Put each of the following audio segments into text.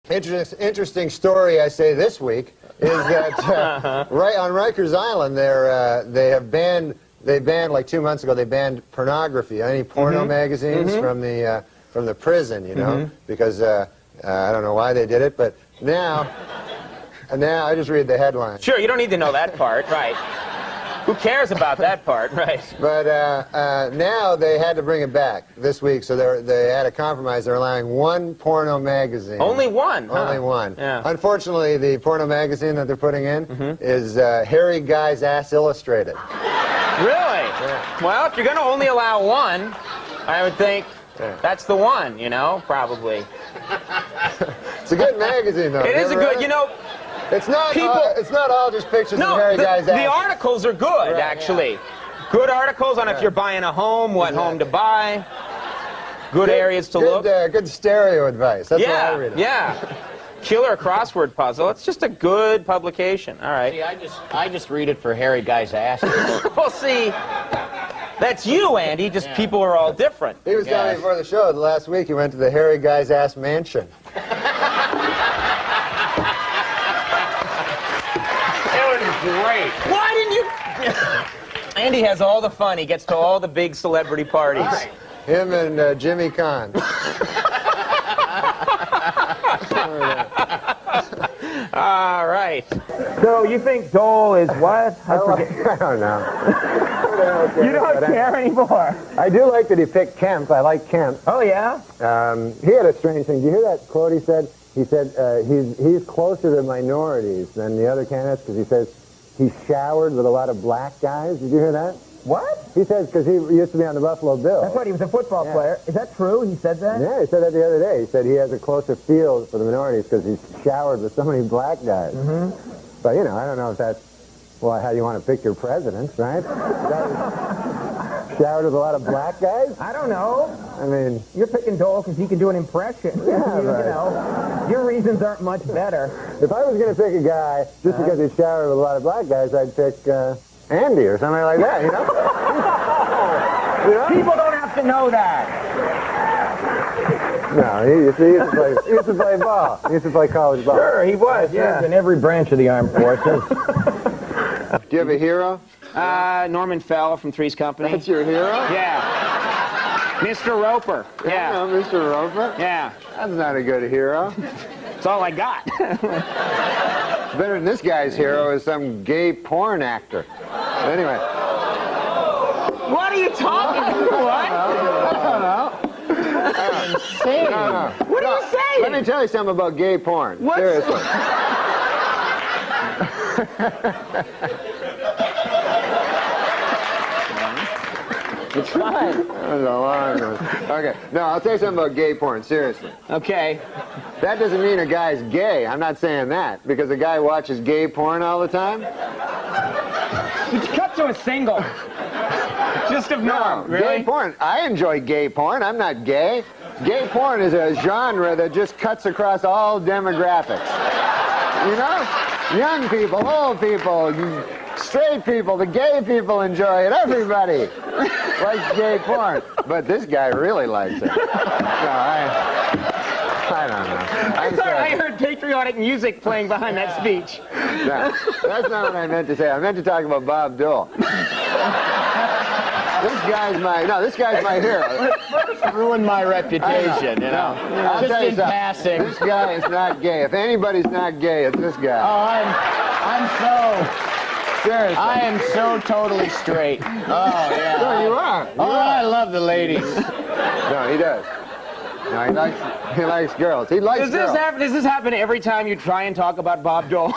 Interesting story, I say, this week is that right on Rikers Island, they banned like 2 months ago. They banned pornography, any porno magazines from the prison, you know, because I don't know why they did it, but now I just read the headline. Sure, you don't need to know that part, right? Who cares about that part, right? But now they had to bring it back this week, so they had a compromise. They're allowing one porno magazine. Only one? Only one. Yeah. Unfortunately, the porno magazine that they're putting in is Hairy Guy's Ass Illustrated. Really? Yeah. Well, if you're going to only allow one, I would think that's the one, you know, probably. It's a good magazine, though. It is a good, you know... It's not all just pictures of Hairy Guy's ass. The articles are good, actually. Yeah. Good articles on if you're buying a home, what home to buy, good areas to look. Good stereo advice. That's what I read. Yeah. Killer crossword puzzle. It's just a good publication. All right. See, I just read it for Hairy Guy's ass. Well, see, that's you, Andy. Just people are all different. He was telling me before the show that last week he went to the Hairy Guy's Ass Mansion. Great. Why didn't you... Andy has all the fun. He gets to all the big celebrity parties. Right. Him and Jimmy Kahn. All right. So you think Dole is what? I don't know. You don't care anymore. I do like that he picked Kemp. I like Kemp. Oh, yeah? He had a strange thing. Did you hear that quote he said? He said he's closer to minorities than the other candidates because he says he showered with a lot of black guys. Did you hear that? What? He says because he used to be on the Buffalo Bills. That's right. He was a football player. Is that true? He said that? Yeah, he said that the other day. He said he has a closer feel for the minorities because he's showered with so many black guys. But, you know, I don't know if that's, well, how you want to pick your presidents, right? Showered with a lot of black guys? I don't know. I mean... You're picking Dole because he can do an impression. Yeah, you know, your reasons aren't much better. If I was going to pick a guy just because he showered with a lot of black guys, I'd pick Andy or something like that, you know? You know? People don't have to know that. No, he used to play ball. He used to play college ball. Sure, he was, yeah. In every branch of the armed forces. Do you have a hero? Norman Fell from Three's Company. That's your hero? Yeah. Mr. Roper. Yeah. No, Mr. Roper? Yeah. That's not a good hero. That's all I got. Better than this guy's hero is some gay porn actor. Anyway. What are you talking about? What? I don't know. Insane. No. What are you saying? Let me tell you something about gay porn. What's... Seriously. It's fine. Okay. No, I'll tell you something about gay porn. Seriously. Okay. That doesn't mean a guy's gay. I'm not saying that. Because a guy watches gay porn all the time. Cut to a single. Just of norm, really? Gay porn. I enjoy gay porn. I'm not gay. Gay porn is a genre that just cuts across all demographics. You know? Young people, old people, straight people, the gay people enjoy it. Everybody likes gay porn. But this guy really likes it. No, I don't know. I heard patriotic music playing behind that speech. No, that's not what I meant to say. I meant to talk about Bob Dole. This guy's my hero. First ruined my reputation, you know. I'll Just in passing. This guy is not gay. If anybody's not gay, it's this guy. Oh, I'm so... Seriously. I am so totally straight. Oh, yeah. No, you are. I love the ladies. No, he does. No, he likes girls. He likes girls. Does this happen every time you try and talk about Bob Dole?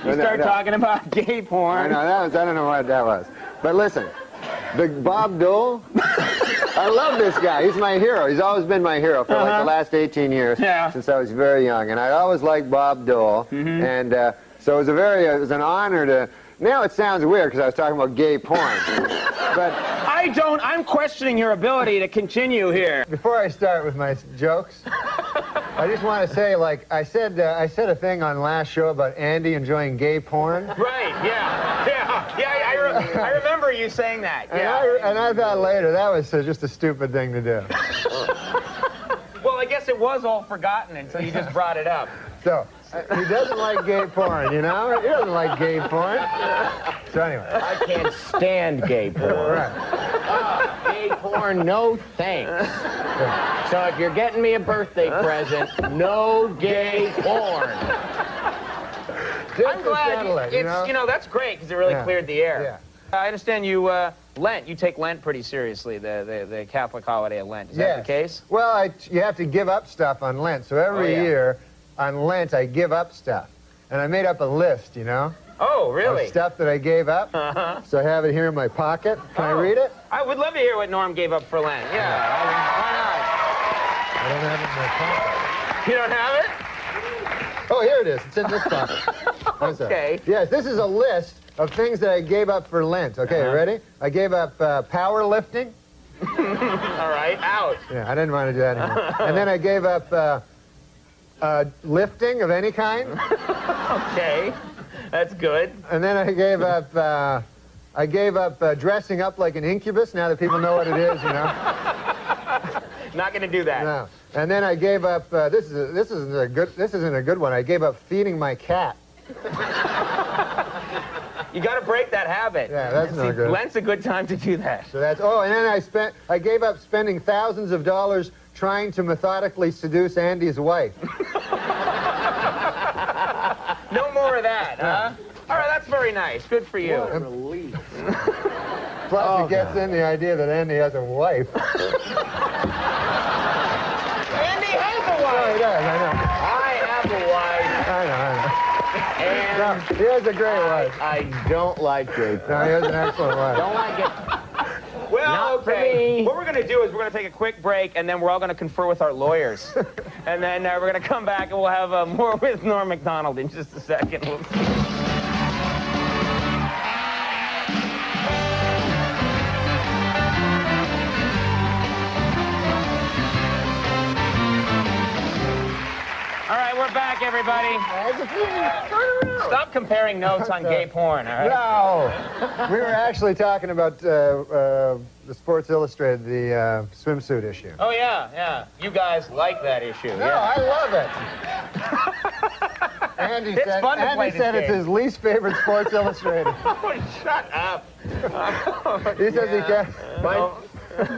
You start talking about gay porn. I know, I don't know what that was. But listen, the Bob Dole, I love this guy. He's my hero. He's always been my hero for like the last 18 years since I was very young. And I always liked Bob Dole. And so it was an honor to... Now it sounds weird because I was talking about gay porn. But I'm questioning your ability to continue here. Before I start with my jokes, I just want to say, like, I said a thing on last show about Andy enjoying gay porn. Right, I remember you saying that. And I thought later that was just a stupid thing to do. Well, I guess it was. was all forgotten until you just brought it up. So, he doesn't like gay porn, you know? He doesn't like gay porn. So anyway. I can't stand gay porn. Right. Gay porn, no thanks. So if you're getting me a birthday present, no gay porn. I'm glad you know, that's great because it really cleared the air. Yeah. I understand you Lent. You take Lent pretty seriously, the Catholic holiday of Lent. Is that the case? Well, you have to give up stuff on Lent. So every year on Lent, I give up stuff. And I made up a list, you know? Oh, really? Of stuff that I gave up. So I have it here in my pocket. Can I read it? I would love to hear what Norm gave up for Lent. Yeah. Why not? I don't have it in my pocket. You don't have it? Oh, here it is. It's in this pocket. Okay. Yes, this is a list of things that I gave up for Lent. Okay, ready? I gave up powerlifting. All right, out. Yeah, I didn't want to do that anymore. And then I gave up lifting of any kind. Okay, that's good. And then I gave up dressing up like an incubus. Now that people know what it is, you know. Not going to do that. No. And then I gave up. This isn't a good one. I gave up feeding my cat. You got to break that habit. Yeah, that's no good. Lent's a good time to do that. So that's. Oh, and then I gave up spending thousands of dollars trying to methodically seduce Andy's wife. No more of that, huh? All right, that's very nice. Good for you. What a relief. Plus, it gets in the idea that Andy has a wife. Andy has a wife. Oh, he does. I know. I have a wife. I know. And No, he has a great wife. I don't like gay porn. No, he has an excellent wife. Don't like it. Well, Not for okay. me. What we're going to do is we're going to take a quick break, and then we're all going to confer with our lawyers. And then we're going to come back, and we'll have more with Norm MacDonald in just a second. We'll see. All right, we're back, everybody. Stop comparing notes on gay porn, all right? No! We were actually talking about the Sports Illustrated, the swimsuit issue. Oh, yeah, yeah. You guys like that issue. No, yeah. I love it. Andy It's said, fun to play this it's game. his least favorite Sports Illustrated. Oh, shut up. He says he can't.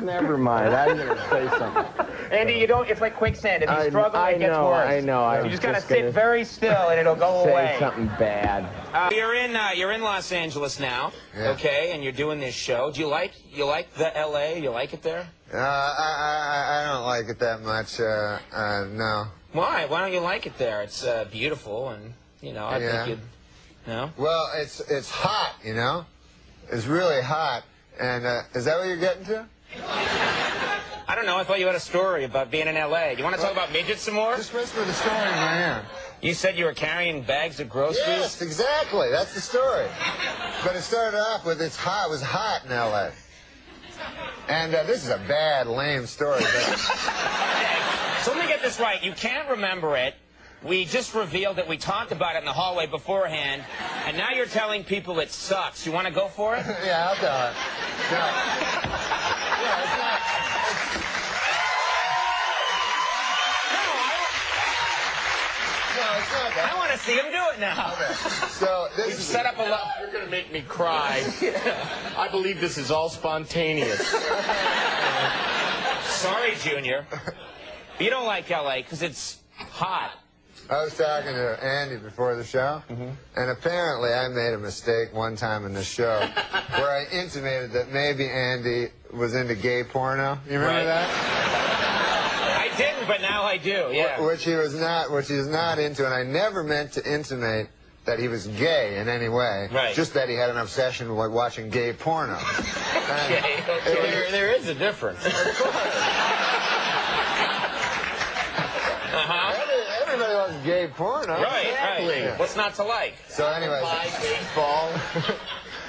Never mind. I'm going to say something. Andy, you don't, it's like quicksand. If you struggle, it gets worse. I know. You just gotta sit very still and it'll go away. Say something bad. You're in Los Angeles now, okay, and you're doing this show. Do you like the LA? You like it there? I don't like it that much, no. Why? Why don't you like it there? It's beautiful and, you know, I think you'd, no? Well, it's hot, you know? It's really hot. And, is that what you're getting to? I don't know. I thought you had a story about being in L.A. You want to talk about midgets some more? Just whisper the story in my ear. You said you were carrying bags of groceries? Yes, exactly. That's the story. But it started off with it was hot in L.A. And this is a bad, lame story. But... So let me get this right. You can't remember it. We just revealed that we talked about it in the hallway beforehand, and now you're telling people it sucks. You want to go for it? Yeah, I'll tell it. No. Yeah, it's not... No, it's not that. I want to see him do it now. Okay. So this is Set up a lot. You're going to make me cry. I believe this is all spontaneous. Sorry, Junior. You don't like L.A. because it's hot. I was talking to Andy before the show, and apparently I made a mistake one time in the show where I intimated that maybe Andy was into gay porno. You remember that? I didn't, but now I do, yeah. Which he was not, which he's not into, and I never meant to intimate that he was gay in any way. Right. Just that he had an obsession with watching gay porno. Okay, okay. There is a difference. Everybody loves gay porno. Right, Exactly. right. Yeah. What's not to like? So anyway, Baseball.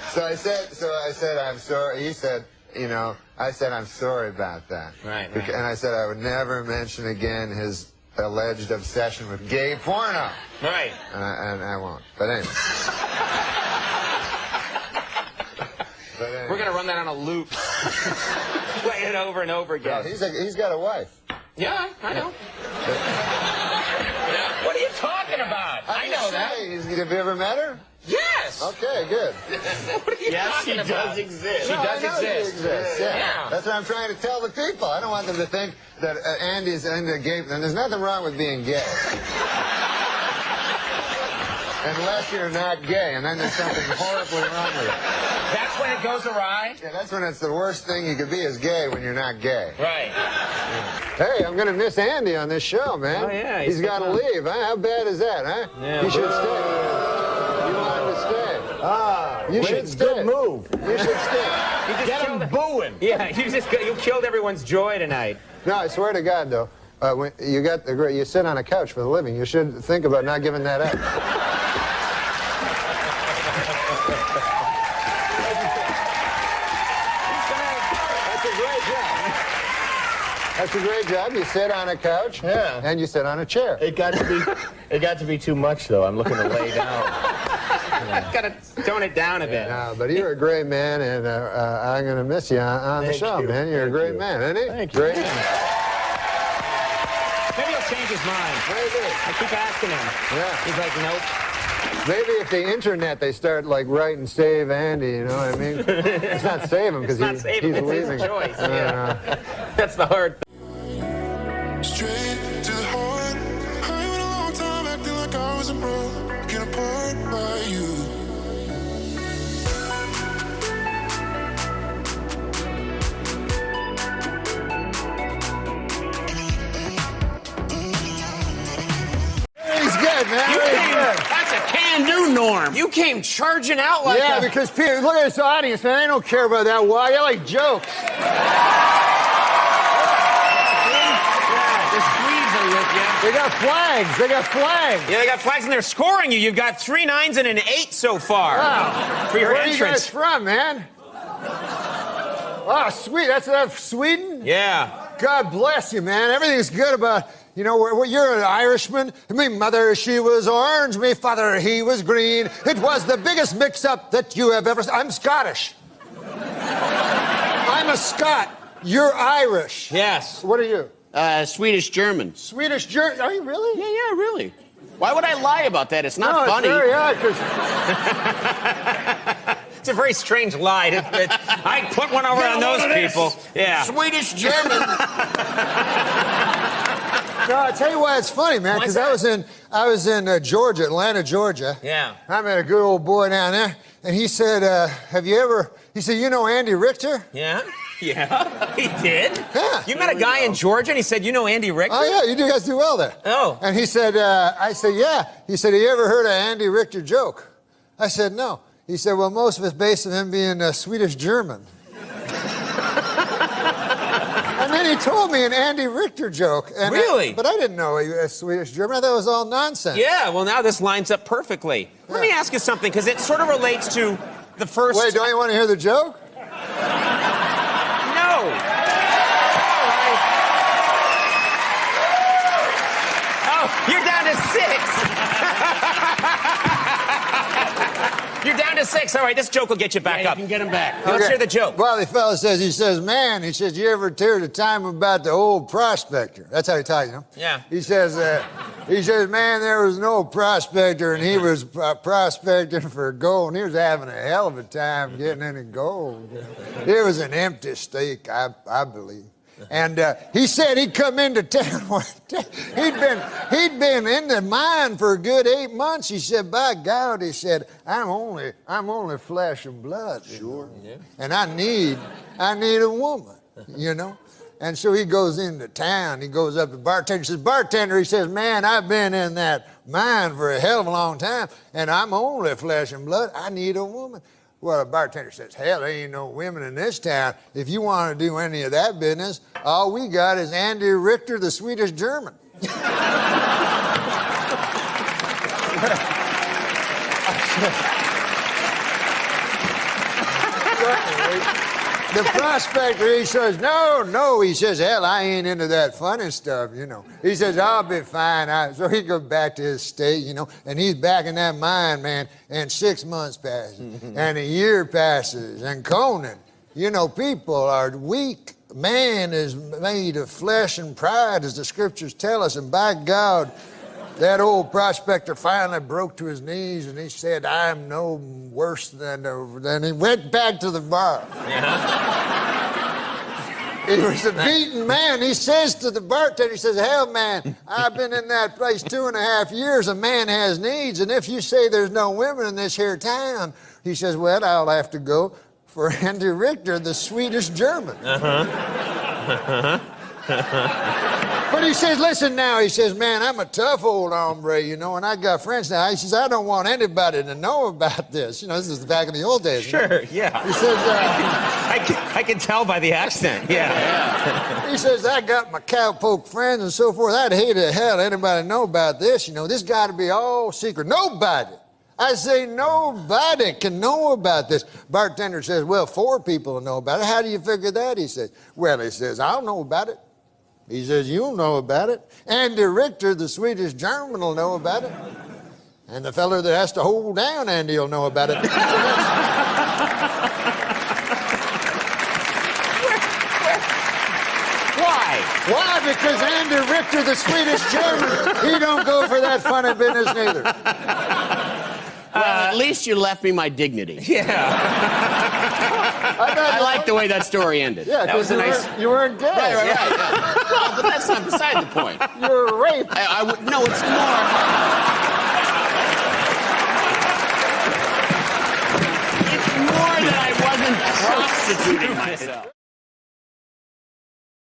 so I said, I'm sorry. He said, you know, I said, I'm sorry about that. Right. And I said I would never mention again his alleged obsession with gay porno. Right. And I won't. But anyway. We're going to run that on a loop. Play it over and over again. He's got a wife. Yeah, I know. What are you talking about? I know that. Have you ever met her? Yes. Okay, good. What are you talking about? She does exist. She does exist. Yeah. That's what I'm trying to tell the people. I don't want them to think that Andy's into gay. And there's nothing wrong with being gay. Unless you're not gay, and then there's something horribly wrong with it. That's when it goes awry? Yeah, that's when it's the worst thing you could be is gay when you're not gay. Right. Hey, I'm going to miss Andy on this show, man. Oh, yeah. He's got to leave, huh? How bad is that, huh? Yeah. He should stay. You want him to stay. You should stay. Good move. You should stay. You just Get him booing. Yeah, you killed everyone's joy tonight. No, I swear to God, though, when you sit on a couch for the living, you should think about not giving that up. That's a great job. You sit on a couch, and you sit on a chair. It got to be too much, though. I'm looking to lay down. Got to tone it down a bit. No, but you're a great man, and I'm going to miss you on the show, man. You're a great man, isn't he? Thank you. Great. Maybe he'll change his mind. Maybe. I keep asking him. Yeah. He's like, nope. Maybe if the internet, they start like writing "Save Andy," you know what I mean? It's not save him because he's it's leaving. his choice. Yeah. That's the hard thing. Straight to the heart. I went a long time acting like I was a broken apart by you. He's good, man. He's good. That's a can-do, Norm. You came charging out like Yeah, because Peter, look at this audience, man. They don't care about that. Why? They like jokes. They got flags. They got flags. Yeah, they got flags and they're scoring you. You've got 3 9s and an 8 so far. Wow. For your Where entrance. are you guys from, man? Oh, sweet. That's Sweden? Yeah. God bless you, man. Everything's good about, you know, you're an Irishman. Me mother, she was orange. Me father, he was green. It was the biggest mix-up that you have ever seen. I'm Scottish. I'm a Scot. You're Irish. Yes. What are you? Swedish German. Swedish German. Are you really? Yeah, really. Why would I lie about that? It's not No, funny. it's very odd, 'cause It's a very strange lie. I put one over on those people. Yeah. Swedish German. No, I'll tell you why it's funny, man, because I was in Georgia, Atlanta, Georgia. Yeah. I met a good old boy down there, and he said, he said, you know Andy Richter? Yeah. Yeah. He did? Yeah. You met a guy in Georgia and he said, you know Andy Richter? Oh, yeah, you guys do well there. Oh. And he said, I said, yeah. He said, have you ever heard of Andy Richter joke? I said, no. He said, well, most of it's based on him being Swedish German. And then he told me an Andy Richter joke. And Really? But I didn't know he was Swedish German. I thought it was all nonsense. Yeah, well, now this lines up perfectly. Let me ask you something, because it sort of relates to the first... Wait, don't you want to hear the joke? No. All right. Oh, you're down to 6. You're down to 6. All right, this joke will get you back You up. can get him back. Let's hear the joke. Well, the fellow says, he says, you ever hear the time about the old prospector? That's how he talks, you know? Yeah. He says, man, there was an old prospector, and he was prospecting for gold, and he was having a hell of a time getting any gold. You know? It was an empty stake, I believe. And he said he'd come into town one day. He'd been in the mine for a good 8 months. He said, by God, he said, I'm only flesh and blood. Sure. You know? And I need a woman, you know. And so he goes into town. He goes up to the bartender. He says, bartender, he says, man, I've been in that mine for a hell of a long time, and I'm only flesh and blood. I need a woman. Well, the bartender says, hell, there ain't no women in this town. If you want to do any of that business, all we got is Andy Richter, the Swedish German. The prospector, he says, no, he says, hell, I ain't into that funny stuff, you know. He says, I'll be fine. So he goes back to his state, you know, and he's back in that mine, man, and 6 months passes, and a year passes, and Conan, you know, people are weak man is made of flesh and pride, as the scriptures tell us, and by God, that old prospector finally broke to his knees and he said, I'm no worse than he went back to the bar. He was a beaten man. He says to the bartender, he says, hell, man, I've been in that place 2.5 years. A man has needs, and if you say there's no women in this here town, he says, well, I'll have to go for Andy Richter, the Swedish German. But he says, listen now, he says, man, I'm a tough old hombre, you know, and I got friends now. He says, I don't want anybody to know about this. You know, this is back in the old days. Sure, yeah. He says, I can tell by the accent, yeah. He says, I got my cowpoke friends and so forth. I'd hate to hell anybody know about this. You know, this got to be all secret. Nobody. I say nobody can know about this. Bartender says, well, 4 people will know about it. How do you figure that? He says, well, he says, I'll know about it. He says, you'll know about it. Andy Richter, the Swedish German, will know about it. And the fella that has to hold down Andy will know about it. Why? Why? Because Andy Richter, the Swedish German, he don't go for that funny business neither. Well, at least you left me my dignity. Yeah. I like the way that story ended. Yeah, That was a nice... You weren't dead. Right. Yeah. Well, but that's not beside the point. You were raped. No, it's more. It's more that I wasn't prostituting myself.